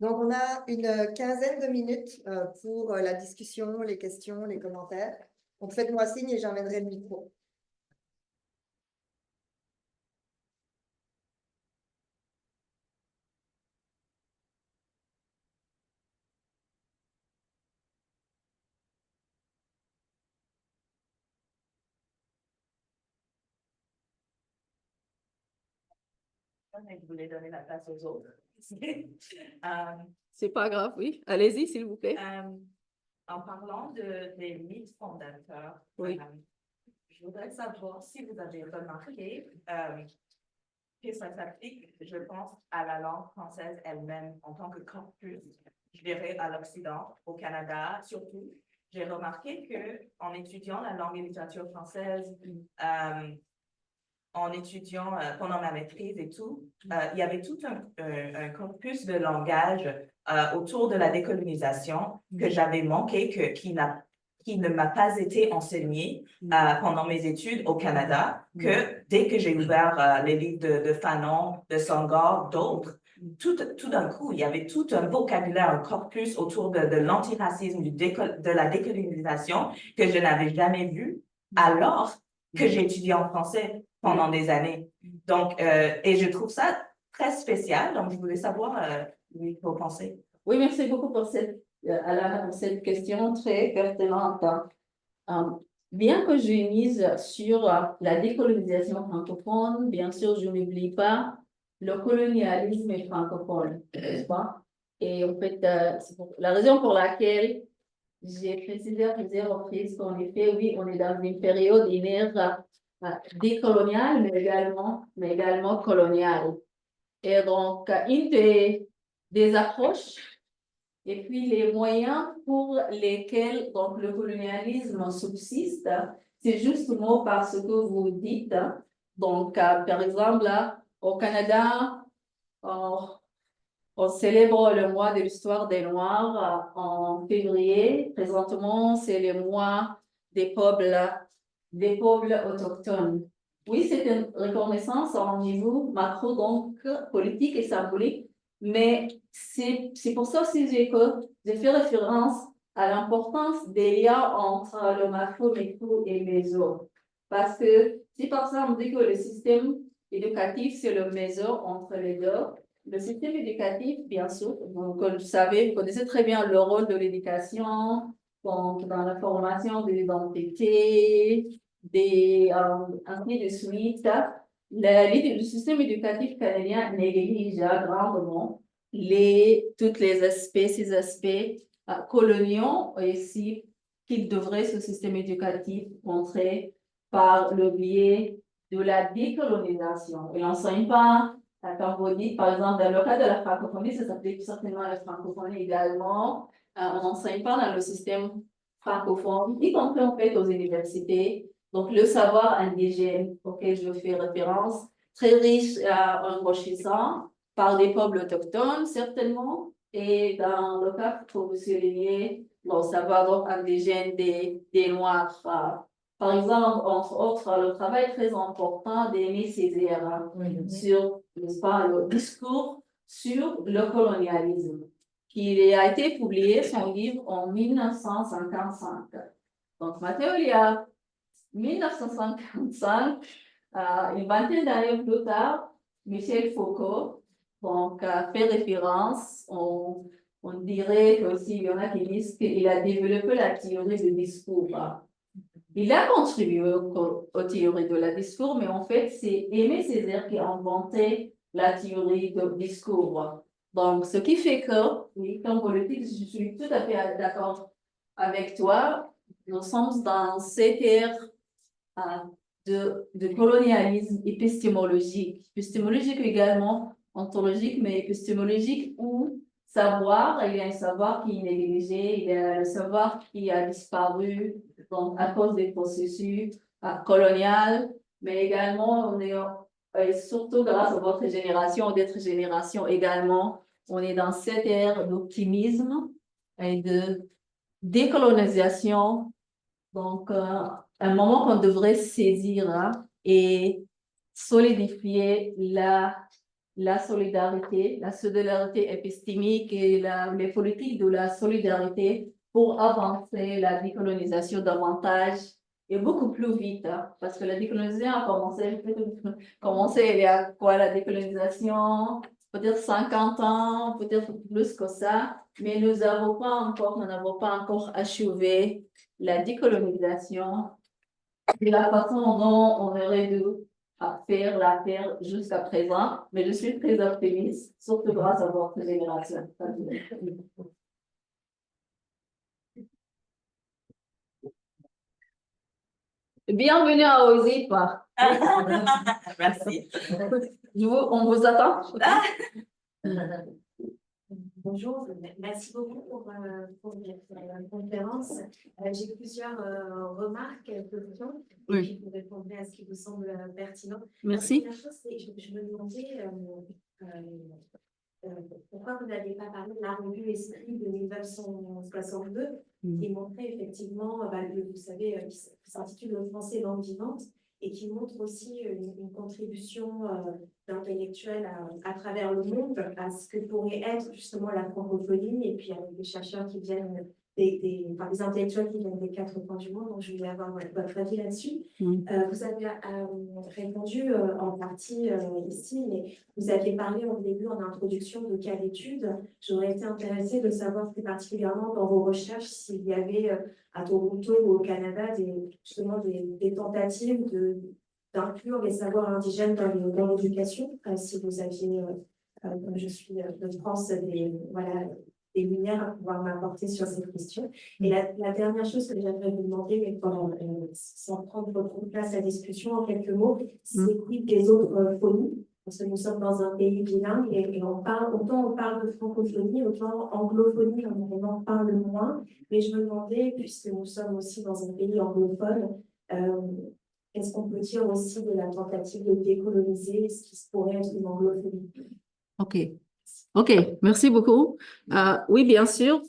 Donc, on a une quinzaine de minutes pour la discussion, les questions, les commentaires. Donc, faites-moi signe et j'emmènerai le micro. Mais je voulais donner la place aux autres. C'est pas grave, oui. Allez-y, s'il vous plaît. En parlant des mythes fondateurs, Oui. je voudrais savoir si vous avez remarqué que ça s'applique, je pense, à la langue française elle-même en tant que corpus, je dirais à l'Occident, au Canada surtout. J'ai remarqué que en étudiant la langue et littérature française, en étudiant pendant ma maîtrise et tout, il y avait tout un corpus de langage autour de la décolonisation que j'avais manqué, qui ne m'a pas été enseigné pendant mes études au Canada, que dès que j'ai ouvert les livres de Fanon, de Senghor, d'autres, tout d'un coup, il y avait tout un vocabulaire, un corpus autour de l'antiracisme, de la décolonisation que je n'avais jamais vu, alors que j'ai étudié en français pendant des années. Donc, et je trouve ça très spécial. Donc, je voulais savoir oui, vos pensées. Oui, merci beaucoup pour Alana, pour cette question très pertinente. Bien que je mise sur la décolonisation francophone, bien sûr, je n'oublie pas le colonialisme francophone, n'est-ce pas? Et en fait, c'est la raison pour laquelle j'ai précisé à plusieurs reprises qu'en effet, oui, on est dans une période décoloniale, mais également coloniale. Et donc, une des approches et puis les moyens pour lesquels donc, le colonialisme subsiste, c'est justement parce que vous dites, donc par exemple, là, au Canada, on célèbre le mois de l'histoire des Noirs en février. Présentement, c'est le mois des peuples autochtones. Oui, c'est une reconnaissance au niveau macro, donc politique et symbolique, mais c'est pour ça aussi que j'ai fait référence à l'importance des liens entre le macro, micro et méso. Parce que si par exemple on dit que le système éducatif, c'est le méso entre les deux, le système éducatif, bien sûr, comme vous savez, vous connaissez très bien le rôle de l'éducation, donc dans la formation de l'identité, ainsi de suite. Le système éducatif canadien néglige grandement ces aspects coloniaux et aussi qu'il devrait ce système éducatif montrer par le biais de la décolonisation. Il n'enseigne pas, quand vous dites, par exemple, dans le cas de la francophonie, ça s'applique certainement à la francophonie également, on n'enseigne pas dans le système francophone, y compris en fait aux universités. Donc, le savoir indigène auquel je fais référence, très riche, enrichissant, par des peuples autochtones, certainement, et dans le cas que vous soulignez, le savoir indigène des Noirs. Par exemple, entre autres, le travail très important d'Aimé Césaire sur, n'est-ce pas, le discours sur le colonialisme, qui a été publié, son livre, en 1955. Donc, Mathieu, il y a 1955, une vingtaine d'années plus tard, Michel Foucault donc, fait référence, on dirait qu'aussi il y en a qui disent qu'il a développé la théorie du discours. Il a contribué aux théories de la discours, mais en fait, c'est Aimé Césaire qui a inventé la théorie de discours. Donc, ce qui fait que, oui, comme politique, je suis tout à fait d'accord avec toi. Nous sommes dans cette ère de colonialisme épistémologique également, ontologique, mais épistémologique, où savoir, il y a un savoir qui est négligé, il y a le savoir qui a disparu donc, à cause des processus coloniaux, mais également, on est, et surtout grâce à votre génération, d'autres générations également, on est dans cette ère d'optimisme et de décolonisation. Donc, un moment qu'on devrait saisir hein, et solidifier la solidarité épistémique et les politiques de la solidarité pour avancer la décolonisation davantage et beaucoup plus vite. Hein, parce que la décolonisation a commencé il y a quoi, la décolonisation? Peut-être 50 ans, peut-être plus que ça, mais nous n'avons pas encore achevé la décolonisation de la façon dont on aurait dû faire l'affaire jusqu'à présent. Mais je suis très optimiste, surtout grâce à votre génération. Bienvenue à OSIP. Merci. On vous attend. Bonjour, merci beaucoup pour la conférence. J'ai plusieurs remarques, questions, et puis vous répondrez à ce qui vous semble pertinent. Merci. La première chose, c'est je me demandais pourquoi vous n'avez pas parlé de la revue Esprit de 1962, qui montrait effectivement, vous savez, qui s'intitule Le français langue vivante, et qui montre aussi une contribution d'intellectuels à travers le monde à ce que pourrait être justement la francophonie, et puis avec des chercheurs qui viennent, des intellectuels qui viennent des 4 coins du monde. Donc je voulais avoir votre avis là-dessus. Vous avez répondu en partie ici, mais vous aviez parlé au début en introduction de cas d'études. J'aurais été intéressée de savoir plus particulièrement dans vos recherches s'il y avait à Toronto ou au Canada justement des tentatives d'inclure les savoirs indigènes dans l'éducation, si vous aviez, comme je suis de France, des lumières à pouvoir m'apporter sur cette question. Et la dernière chose que j'aimerais vous demander, mais sans prendre votre place à discussion en quelques mots, c'est quid des autres phonies, parce que nous sommes dans un pays bilingue et autant on parle de francophonie, autant anglophonie, on en parle moins. Mais je me demandais, puisque nous sommes aussi dans un pays anglophone, qu'est-ce qu'on peut dire aussi de la tentative de décoloniser ce qui pourrait être une anglophonie? OK, merci beaucoup. Oui, bien sûr,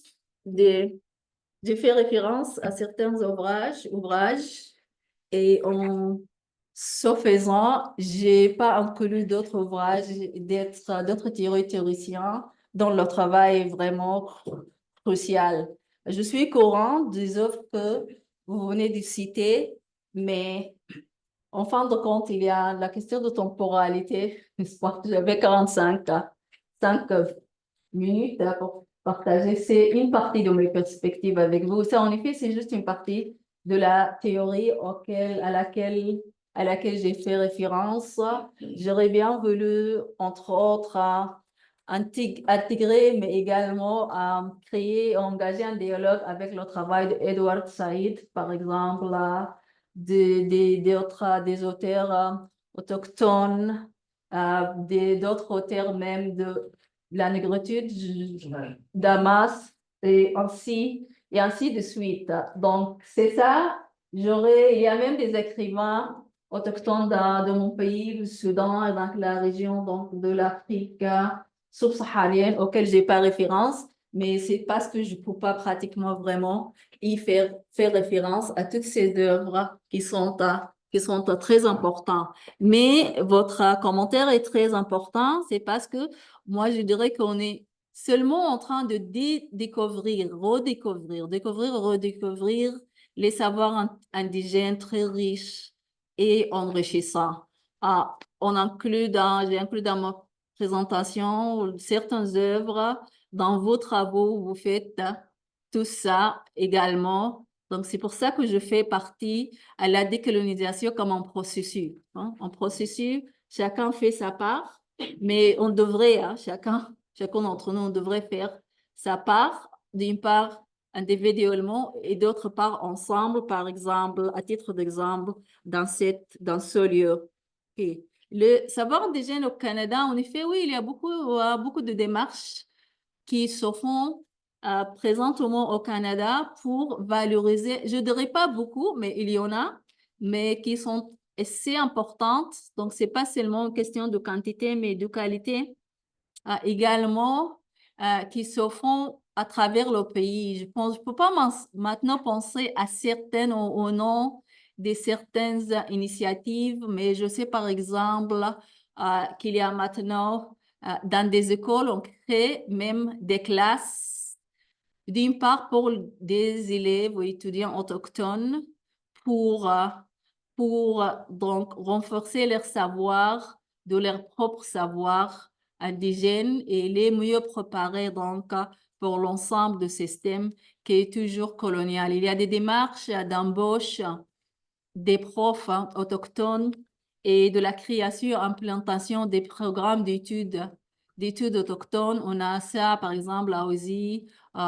j'ai fait référence à certains ouvrages, et en ce faisant, j'ai pas inclus d'autres ouvrages, d'autres théoriciens dont le travail est vraiment crucial. Je suis au courant des œuvres que vous venez de citer, mais en fin de compte, il y a la question de temporalité. J'avais 5 minutes pour partager. C'est une partie de mes perspectives avec vous. Ça, en effet, c'est juste une partie de la théorie à laquelle j'ai fait référence. J'aurais bien voulu, entre autres, intégrer, mais également créer, engager un dialogue avec le travail d'Edward Said, par exemple, des auteurs autochtones, d'autres auteurs même de la négritude, Damas, et ainsi de suite. Donc, c'est ça. Il y a même des écrivains autochtones de mon pays, le Soudan, et donc la région donc, de l'Afrique subsaharienne, auquel je n'ai pas référence, mais c'est parce que je ne peux pas pratiquement vraiment y faire référence à toutes ces œuvres qui sont très importantes. Mais votre commentaire est très important, c'est parce que moi, je dirais qu'on est seulement en train de redécouvrir les savoirs indigènes très riches et enrichissants. J'ai inclus dans ma présentation certaines œuvres. Dans vos travaux, vous faites tout ça également. Donc, c'est pour ça que je fais partie à la décolonisation comme un processus. Un processus, chacun fait sa part. Mais on devrait, hein, chacun d'entre nous, on devrait faire sa part, d'une part individuellement et d'autre part ensemble, par exemple, à titre d'exemple, dans ce lieu. Et le savoir des jeunes au Canada, en effet, oui, il y a beaucoup de démarches qui se font présentement au Canada pour valoriser, je dirais pas beaucoup, mais il y en a, mais qui sont assez importantes. Donc, c'est pas seulement une question de quantité, mais de qualité également qui se font à travers le pays. Je peux pas maintenant penser à certaines au nom de certaines initiatives, mais je sais par exemple qu'il y a maintenant dans des écoles, on crée même des classes, d'une part pour des élèves ou étudiants autochtones, pour, euh, pour donc renforcer leur savoir, de leur propre savoir indigène et les mieux préparer donc pour l'ensemble de ce système qui est toujours colonial. Il y a des démarches d'embauche des profs autochtones et de la création et implantation des programmes d'études autochtones. On a ça, par exemple, à Ozi,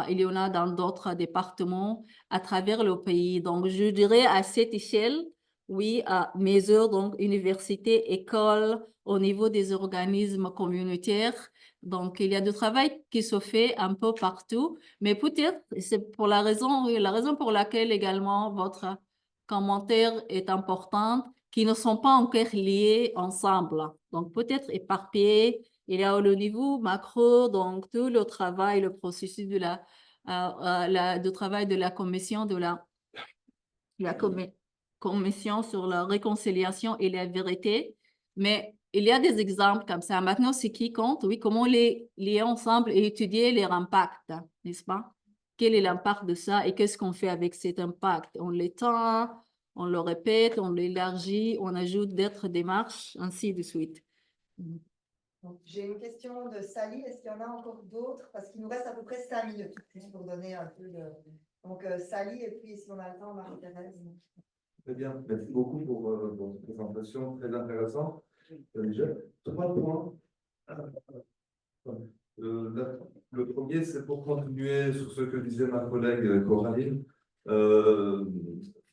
il y en a dans d'autres départements à travers le pays. Donc, je dirais à cette échelle, oui, à mesure, donc, université, école, au niveau des organismes communautaires. Donc, il y a du travail qui se fait un peu partout, mais peut-être, c'est pour la raison pour laquelle également votre commentaire est important, qui ne sont pas encore liés ensemble. Donc, peut-être éparpillés. Il y a le niveau macro, donc tout le travail, le processus de travail de la commission, commission sur la réconciliation et la vérité. Mais il y a des exemples comme ça. Maintenant, ce qui compte, oui, comment les lier ensemble et étudier leur impact, n'est-ce pas? Quel est l'impact de ça et qu'est-ce qu'on fait avec cet impact? On l'étend, on le répète, on l'élargit, on ajoute d'autres démarches, ainsi de suite. Donc, j'ai une question de Sally. Est-ce qu'il y en a encore d'autres? Parce qu'il nous reste à peu près 5 minutes, juste pour donner un peu de... Donc, Sally, et puis si on a le temps, Marie-Thérèse. Très bien, merci beaucoup pour votre présentation très intéressante. Déjà, 3 points. Le premier, c'est pour continuer sur ce que disait ma collègue Coraline.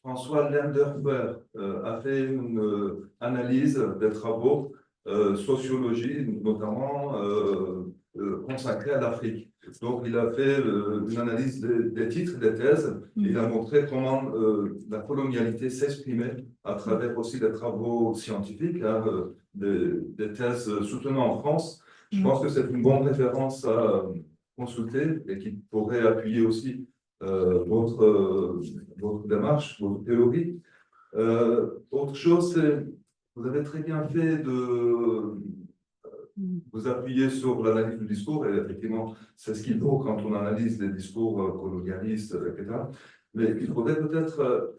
François Lenderfer a fait une analyse des travaux sociologie, notamment consacrés à l'Afrique. Donc, il a fait une analyse des titres des thèses. Il a montré comment la colonialité s'exprimait à travers aussi des travaux scientifiques, hein, des thèses soutenues en France. Je pense que c'est une bonne référence à consulter et qui pourrait appuyer aussi votre démarche, votre théorie. Autre chose, c'est vous avez très bien fait de vous appuyer sur l'analyse du discours, et effectivement, c'est ce qu'il faut quand on analyse des discours colonialistes, etc. Mais il faudrait peut-être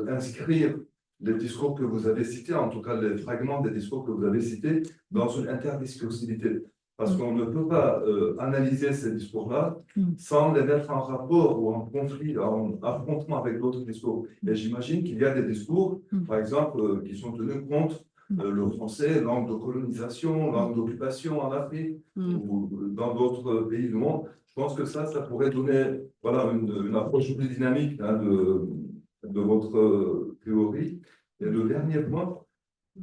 inscrire les discours que vous avez cités, en tout cas les fragments des discours que vous avez cités, dans une interdiscursivité. Parce qu'on ne peut pas analyser ces discours-là sans les mettre en rapport ou en conflit, en affrontement avec d'autres discours. Et j'imagine qu'il y a des discours, par exemple, qui sont tenus contre le français, langue de colonisation, langue d'occupation en Afrique ou dans d'autres pays du monde. Je pense que ça pourrait donner voilà, une approche plus dynamique hein, de votre théorie. Et le dernier point,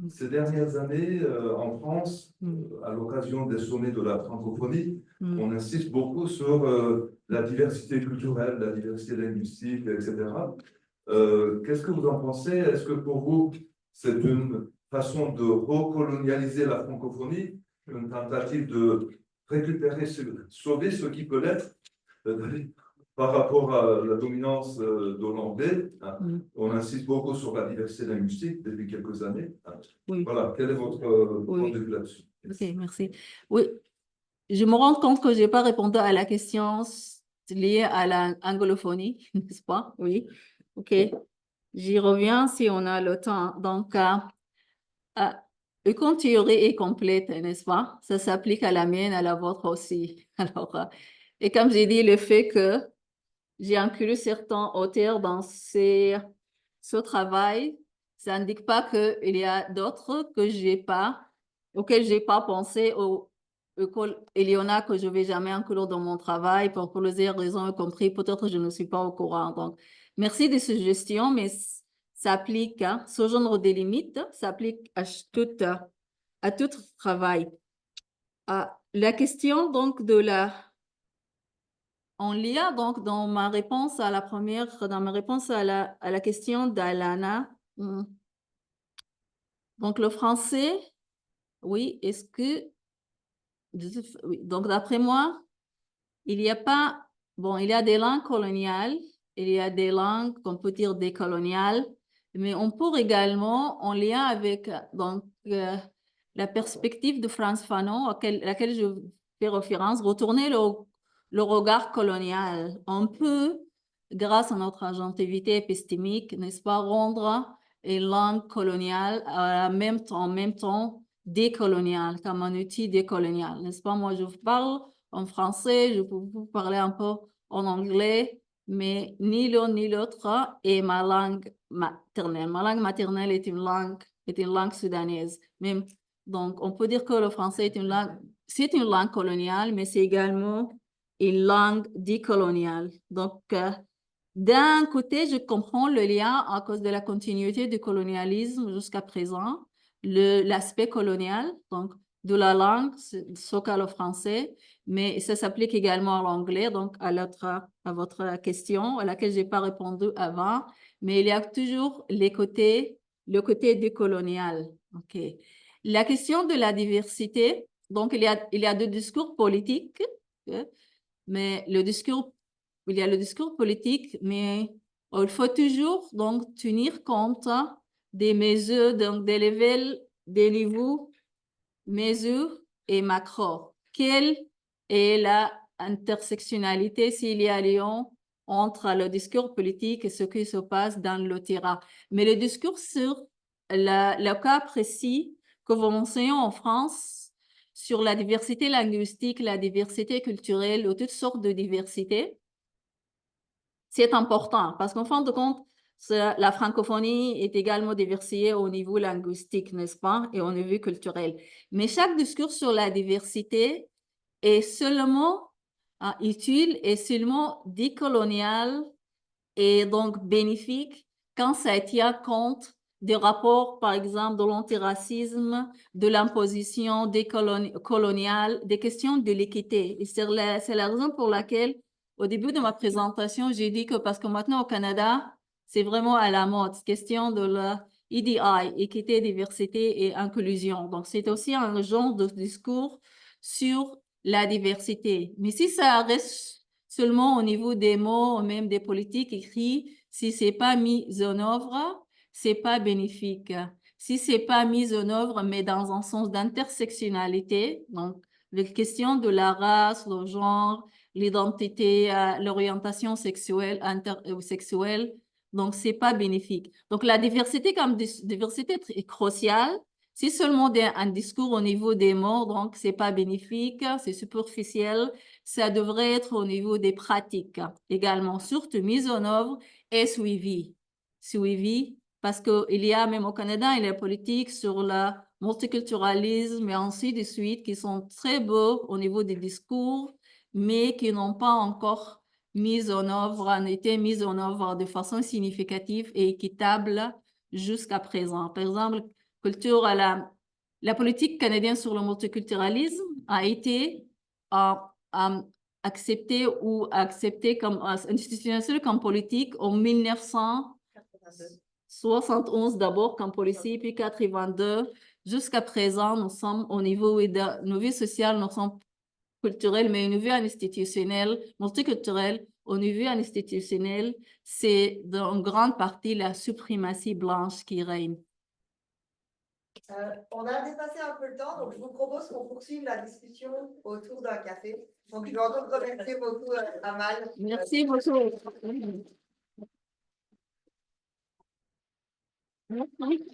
ces dernières années, en France, à l'occasion des sommets de la francophonie, on insiste beaucoup sur la diversité culturelle, la diversité linguistique, etc. Qu'est-ce que vous en pensez? Est-ce que pour vous, c'est une façon de recolonialiser la francophonie, une tentative de récupérer, sauver ce qui peut l'être par rapport à la dominance de l'anglais? On insiste beaucoup sur la diversité linguistique depuis quelques années. Voilà, quel est votre point de vue là-dessus? Ok, merci. Oui, je me rends compte que je n'ai pas répondu à la question liée à l'anglophonie, n'est-ce pas? Oui, ok. J'y reviens si on a le temps. Donc, une théorie est complète, n'est-ce pas? Ça s'applique à la mienne, à la vôtre aussi. Alors, et comme j'ai dit, le fait que j'ai inclus certains auteurs dans ce travail, ça n'indique pas qu'il y a d'autres que je n'ai pas auquel j'ai pas pensé, au école Eliona, que je vais jamais inclure dans mon travail pour plusieurs raisons, y compris peut-être je ne suis pas au courant. Donc, merci des suggestions, mais ça applique, hein, ce genre de limites s'applique à tout travail. La question donc en lien donc dans ma réponse à la première, dans ma réponse à la question d'Alana, donc le français, oui, est-ce que, oui, donc d'après moi, il n'y a pas, bon, il y a des langues coloniales, il y a des langues qu'on peut dire décoloniales, mais on peut également, en lien avec donc, la perspective de Frantz Fanon, à laquelle je fais référence, retourner le regard colonial. On peut, grâce à notre agentivité épistémique, n'est-ce pas, rendre une langue coloniale en même temps décoloniale, comme un outil décolonial, n'est-ce pas? Moi, je vous parle en français, je peux vous parler un peu en anglais, mais ni l'un ni l'autre est ma langue maternelle. Ma langue maternelle est une langue soudanaise. Même, donc, on peut dire que le français est c'est une langue coloniale, mais c'est également une langue décoloniale. Donc, d'un côté, je comprends le lien à cause de la continuité du colonialisme jusqu'à présent, l'aspect colonial, donc de la langue, ce qu'est le français, mais ça s'applique également à l'anglais, donc à votre question à laquelle je n'ai pas répondu avant, mais il y a toujours le côté décolonial. OK. La question de la diversité, donc il y a deux discours politiques, mais il y a le discours politique, mais il faut toujours donc tenir compte des mesures, donc des niveaux, mesures et macro. Quelle est la intersectionnalité s'il y a lien entre le discours politique et ce qui se passe dans le terrain? Mais le discours sur le cas précis que vous mentionnez en France, sur la diversité linguistique, la diversité culturelle ou toutes sortes de diversités, c'est important parce qu'en fin de compte, la francophonie est également diversifiée au niveau linguistique, n'est-ce pas, et au niveau culturel. Mais chaque discours sur la diversité est seulement utile et seulement décolonial et donc bénéfique quand ça tient compte des rapports, par exemple, de l'antiracisme, de l'imposition coloniale, des questions de l'équité. Et c'est la raison pour laquelle, au début de ma présentation, j'ai dit que parce que maintenant au Canada, c'est vraiment à la mode, question de la EDI, équité, diversité et inclusion. Donc, c'est aussi un genre de discours sur la diversité. Mais si ça reste seulement au niveau des mots, même des politiques écrites, si c'est pas mis en œuvre, c'est pas bénéfique. Si c'est pas mis en œuvre, mais dans un sens d'intersectionnalité, donc les questions de la race, le genre, l'identité, l'orientation sexuelle, sexuelle, donc c'est pas bénéfique. Donc la diversité comme diversité est cruciale. Si seulement un discours au niveau des mots, donc c'est pas bénéfique, c'est superficiel, ça devrait être au niveau des pratiques également, surtout mise en œuvre et suivi. Suivi, parce qu'il y a même au Canada, il y a des politiques sur le multiculturalisme et ainsi de suite qui sont très beaux au niveau des discours, mais qui n'ont pas encore été mises en œuvre de façon significative et équitable jusqu'à présent. Par exemple, la politique canadienne sur le multiculturalisme a été acceptée comme institutionnalisée comme politique en 1971 d'abord comme politique, puis 82. Jusqu'à présent, nous sommes au niveau de nos vies sociales, nous sommes culturelles, mais au niveau institutionnel, multiculturel, au niveau institutionnel, c'est en grande partie la suprématie blanche qui règne. On a dépassé un peu le temps, donc je vous propose qu'on poursuive la discussion autour d'un café. Donc, je vais encore remercier beaucoup Amal. Merci beaucoup. Merci.